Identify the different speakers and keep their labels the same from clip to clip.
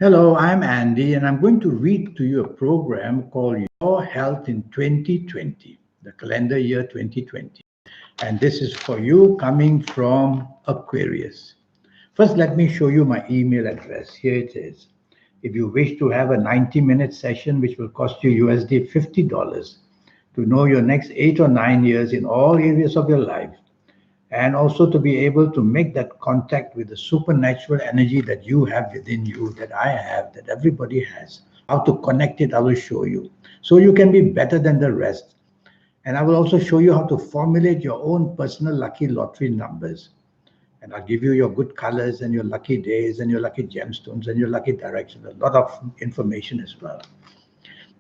Speaker 1: Hello, I'm Andy, and I'm going to read to you a program called Your Health in 2020, the calendar year 2020. And this is for you coming from Aquarius. First, let me show you my email address. Here it is. If you wish to have a 90-minute session, which will cost you USD $50 to know your next 8 or 9 years in all areas of your life, and also to be able to make that contact with the supernatural energy that you have within you, that I have, that everybody has. How to connect it, I will show you. So you can be better than the rest. And I will also show you how to formulate your own personal lucky lottery numbers. And I'll give you your good colors and your lucky days and your lucky gemstones and your lucky directions. A lot of information as well.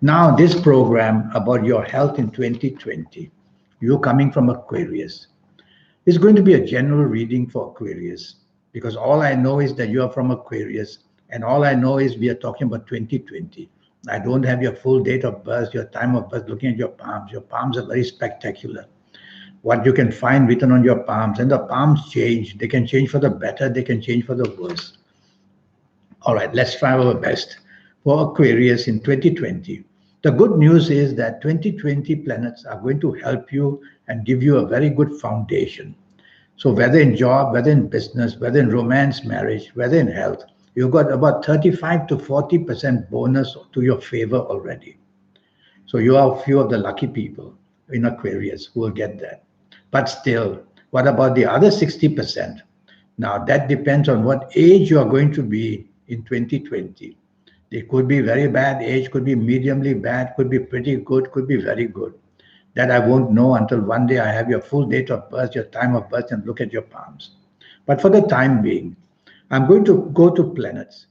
Speaker 1: Now, this program about your health in 2020, you coming from Aquarius. It's going to be a general reading for Aquarius because all I know is that you are from Aquarius, and all I know is we are talking about 2020. I don't have your full date of birth, your time of birth, looking at your palms. Your palms are very spectacular. What you can find written on your palms, and the palms change. They can change for the better, they can change for the worse. All right, let's try our best for Aquarius in 2020. The good news is that 2020 planets are going to help you and give you a very good foundation. So whether in job, whether in business, whether in romance, marriage, whether in health, you've got about 35 to 40% bonus to your favor already. So you are a few of the lucky people in Aquarius who will get that. But still, what about the other 60%? Now that depends on what age you are going to be in 2020. It could be very bad age, could be mediumly bad, could be pretty good, could be very good. That I won't know until one day I have your full date of birth, your time of birth, and look at your palms. But for the time being, I'm going to go to planets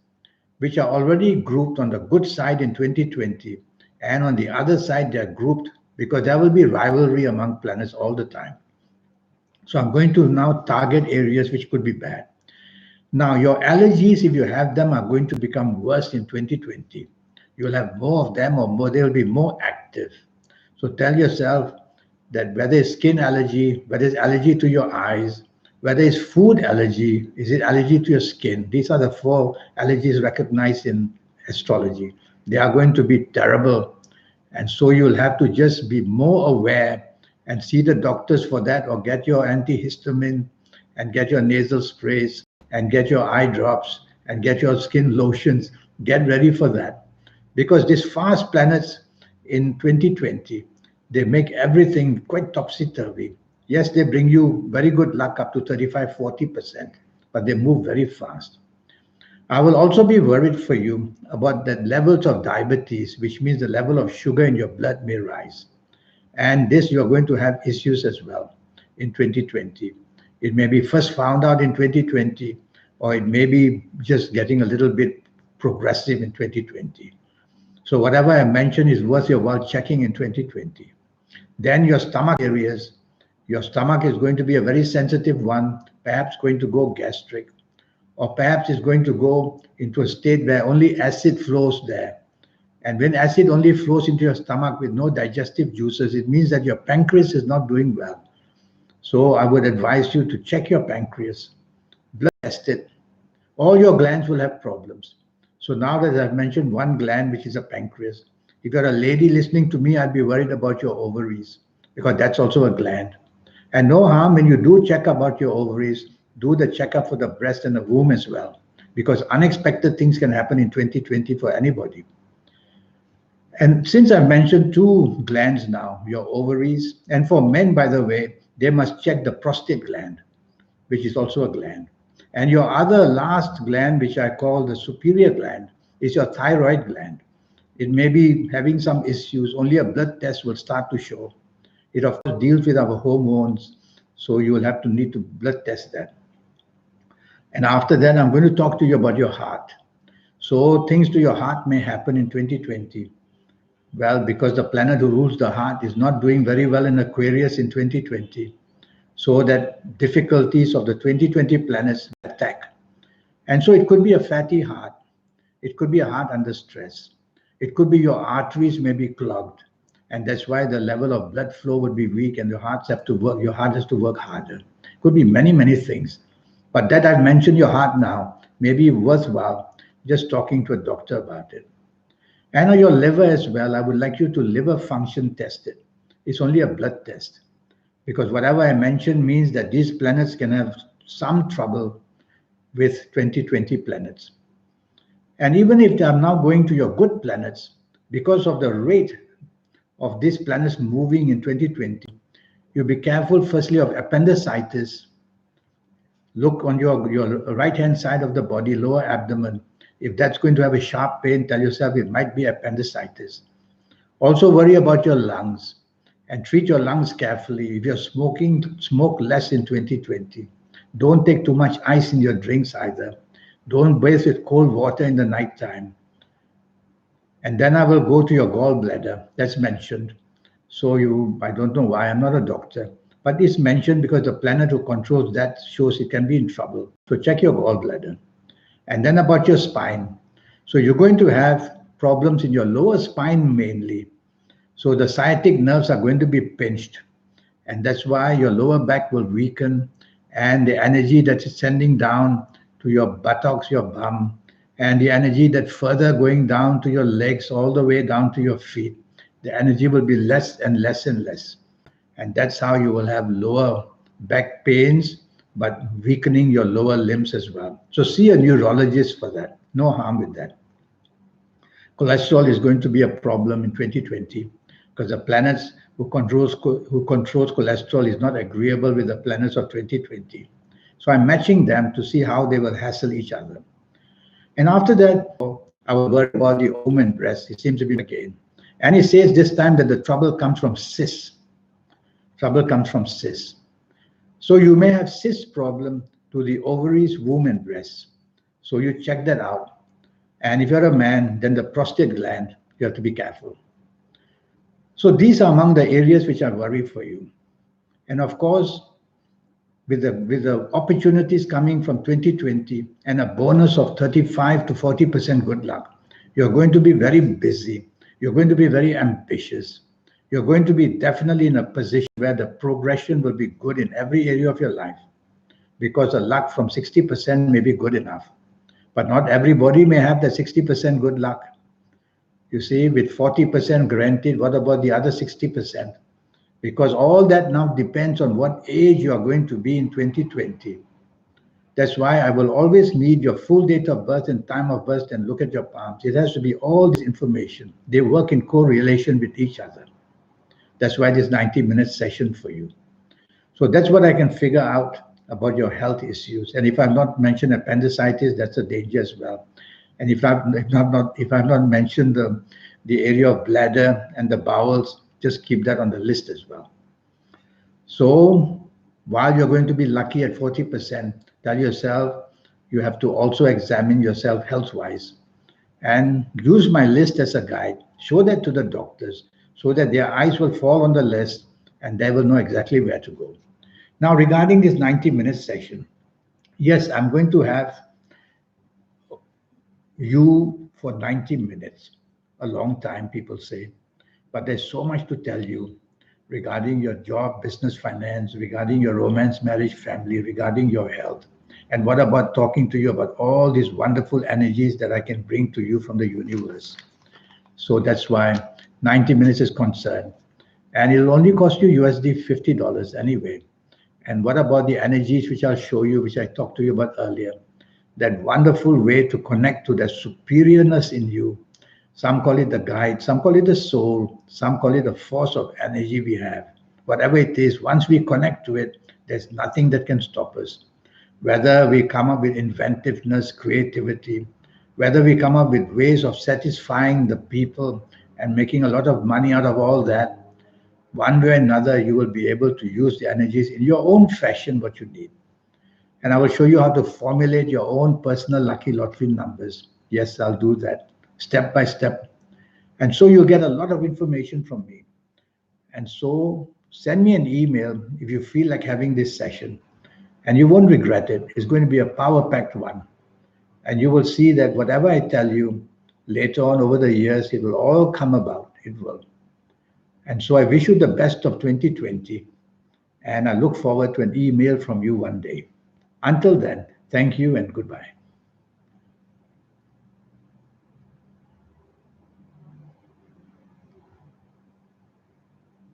Speaker 1: which are already grouped on the good side in 2020, and on the other side, they're grouped because there will be rivalry among planets all the time. So I'm going to now target areas which could be bad. Now, your allergies, if you have them, are going to become worse in 2020. You'll have more of them, or more, they'll be more active. So tell yourself that whether it's skin allergy, whether it's allergy to your eyes, whether it's food allergy, is it allergy to your skin? These are the four allergies recognized in astrology. They are going to be terrible. And so you'll have to just be more aware and see the doctors for that, or get your antihistamine and get your nasal sprays and get your eye drops and get your skin lotions. Get ready for that. Because these fast planets in 2020, they make everything quite topsy-turvy. Yes, they bring you very good luck up to 35-40%, but they move very fast. I will also be worried for you about the levels of diabetes, which means the level of sugar in your blood may rise. And this, you're going to have issues as well in 2020. It may be first found out in 2020, or it may be just getting a little bit progressive in 2020. So whatever I mentioned is worth your while checking in 2020. Then your stomach areas, your stomach is going to be a very sensitive one, perhaps going to go gastric, or perhaps it's going to go into a state where only acid flows there. And when acid only flows into your stomach with no digestive juices, it means that your pancreas is not doing well. So I would advise you to check your pancreas, blood test it. All your glands will have problems. So now that I've mentioned one gland, which is a pancreas, if you're a lady listening to me, I'd be worried about your ovaries, because that's also a gland. And no harm when you do check about your ovaries, do the checkup for the breast and the womb as well, because unexpected things can happen in 2020 for anybody. And since I've mentioned two glands now, your ovaries, and for men, by the way, they must check the prostate gland, which is also a gland. And your other last gland, which I call the superior gland, is your thyroid gland. It may be having some issues. Only a blood test will start to show. It, of course, deals with our hormones, so you will have to need to blood test that. And after that, I'm going to talk to you about your heart. So things to your heart may happen in 2020. Well, because the planet who rules the heart is not doing very well in Aquarius in 2020. So that difficulties of the 2020 planets attack. And so it could be a fatty heart. It could be a heart under stress. It could be your arteries may be clogged. And that's why the level of blood flow would be weak and your heart has to work harder. It could be many, many things. But that I've mentioned your heart now may be worthwhile just talking to a doctor about it. And your liver as well, I would like you to liver function test it. It's only a blood test, because whatever I mentioned means that these planets can have some trouble with 2020 planets. And even if they are now going to your good planets, because of the rate of these planets moving in 2020, you be careful firstly of appendicitis. Look on your right hand side of the body, lower abdomen. If that's going to have a sharp pain, tell yourself it might be appendicitis. Also worry about your lungs and treat your lungs carefully. If you're smoking, smoke less in 2020. Don't take too much ice in your drinks either. Don't bathe with cold water in the nighttime. And then I will go to your gallbladder. That's mentioned. So I don't know why, I'm not a doctor, but it's mentioned because the planet who controls that shows it can be in trouble. So check your gallbladder. And then about your spine. So you're going to have problems in your lower spine mainly. So the sciatic nerves are going to be pinched. And that's why your lower back will weaken, and the energy that is sending down to your buttocks, your bum, and the energy that further going down to your legs all the way down to your feet, the energy will be less and less and less. And that's how you will have lower back pains, but weakening your lower limbs as well. So see a neurologist for that. No harm with that. Cholesterol is going to be a problem in 2020 because the planets who controls cholesterol is not agreeable with the planets of 2020. So I'm matching them to see how they will hassle each other. And after that, I will worry about the woman breast. It seems to be again. And he says this time that the trouble comes from cysts. Trouble comes from cysts. So you may have cyst problem to the ovaries, womb, and breasts. So you check that out. And if you're a man, then the prostate gland, you have to be careful. So these are among the areas which I worry for you. And of course, with the opportunities coming from 2020 and a bonus of 35 to 40% good luck, you're going to be very busy. You're going to be very ambitious. You're going to be definitely in a position where the progression will be good in every area of your life, because the luck from 60% may be good enough. But not everybody may have the 60% good luck. You see, with 40% granted, what about the other 60%? Because all that now depends on what age you are going to be in 2020. That's why I will always need your full date of birth and time of birth and look at your palms. It has to be all this information. They work in correlation with each other. That's why this 90-minute session for you. So that's what I can figure out about your health issues. And if I've not mentioned appendicitis, that's a danger as well. And if I've not mentioned the area of bladder and the bowels, just keep that on the list as well. So while you're going to be lucky at 40%, tell yourself you have to also examine yourself health-wise and use my list as a guide. Show that to the doctors so that their eyes will fall on the list and they will know exactly where to go. Now, regarding this 90-minute session, yes, I'm going to have you for 90 minutes, a long time, people say, but there's so much to tell you regarding your job, business, finance, regarding your romance, marriage, family, regarding your health. And what about talking to you about all these wonderful energies that I can bring to you from the universe? So that's why 90 minutes is concerned. And it'll only cost you USD $50 anyway. And what about the energies which I'll show you, which I talked to you about earlier? That wonderful way to connect to the superiorness in you. Some call it the guide, some call it the soul, some call it the force of energy we have. Whatever it is, once we connect to it, there's nothing that can stop us. Whether we come up with inventiveness, creativity, whether we come up with ways of satisfying the people and making a lot of money out of all that, one way or another, you will be able to use the energies in your own fashion, what you need. And I will show you how to formulate your own personal lucky lottery numbers. Yes, I'll do that step by step. And so you'll get a lot of information from me. And so send me an email if you feel like having this session. And you won't regret it. It's going to be a power-packed one. And you will see that whatever I tell you later on over the years, it will all come about. It will. And so I wish you the best of 2020. And I look forward to an email from you one day. Until then, thank you and goodbye.